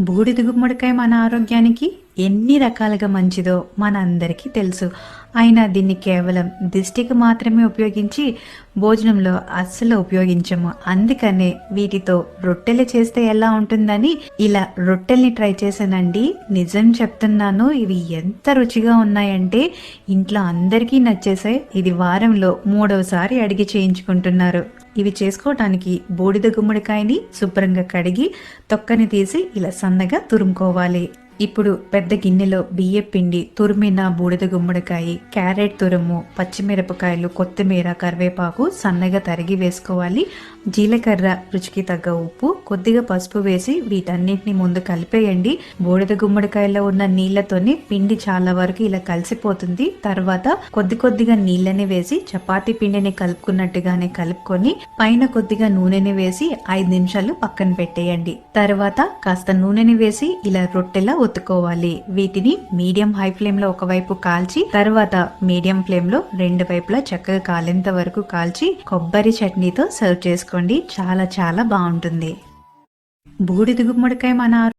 బూడిద గుమ్మడికాయ మన ఆరోగ్యానికి ఎన్ని రకాలుగా మంచిదో మన అందరికీ తెలుసు. అయినా దీన్ని కేవలం దిష్టికి మాత్రమే ఉపయోగించి భోజనంలో అస్సలు ఉపయోగించము. అందుకనే వీటితో రొట్టెలు చేస్తే ఎలా ఉంటుందని ఇలా రొట్టెల్ని ట్రై చేశానండి. నిజం చెప్తున్నాను, ఇవి ఎంత రుచిగా ఉన్నాయంటే ఇంట్లో అందరికీ నచ్చేసాయి. ఇది వారంలో 3వసారి అడిగి చేయించుకుంటున్నారు. ఇవి చేసుకోవటానికి బూడిద గుమ్మడికాయని శుభ్రంగా కడిగి తొక్కని తీసి ఇలా సన్నగా తురుముకోవాలి. ఇప్పుడు పెద్ద గిన్నెలో బియ్యం పిండి, తురిమిన బూడిద గుమ్మడికాయ, క్యారెట్ తురుము, పచ్చిమిరపకాయలు, కొత్తిమీర, కరివేపాకు సన్నగా తరిగి వేసుకోవాలి. జీలకర్ర, రుచికి తగ్గ ఉప్పు, కొద్దిగా పసుపు వేసి వీటన్నిటిని ముందు కలిపేయండి. బూడిద గుమ్మడికాయలో ఉన్న నీళ్లతోనే పిండి చాలా వరకు ఇలా కలిసిపోతుంది. తర్వాత కొద్దిగా నీళ్ళని వేసి చపాతీ పిండిని కలుపుకున్నట్టుగానే కలుపుకొని పైన కొద్దిగా నూనెని వేసి 5 నిమిషాలు పక్కన పెట్టేయండి. తర్వాత కాస్త నూనెని వేసి ఇలా రొట్టెలా ఒత్తుకోవాలి. వీటిని మీడియం హై ఫ్లేమ్ లో ఒకవైపు కాల్చి తర్వాత మీడియం ఫ్లేమ్ లో 2 వైపులా చక్కగా కాలేంత వరకు కాల్చి కొబ్బరి చట్నీతో సర్వ్ చేసుకోండి. చాలా చాలా బాగుంటుంది. బూడిద గుమ్మడికాయ మన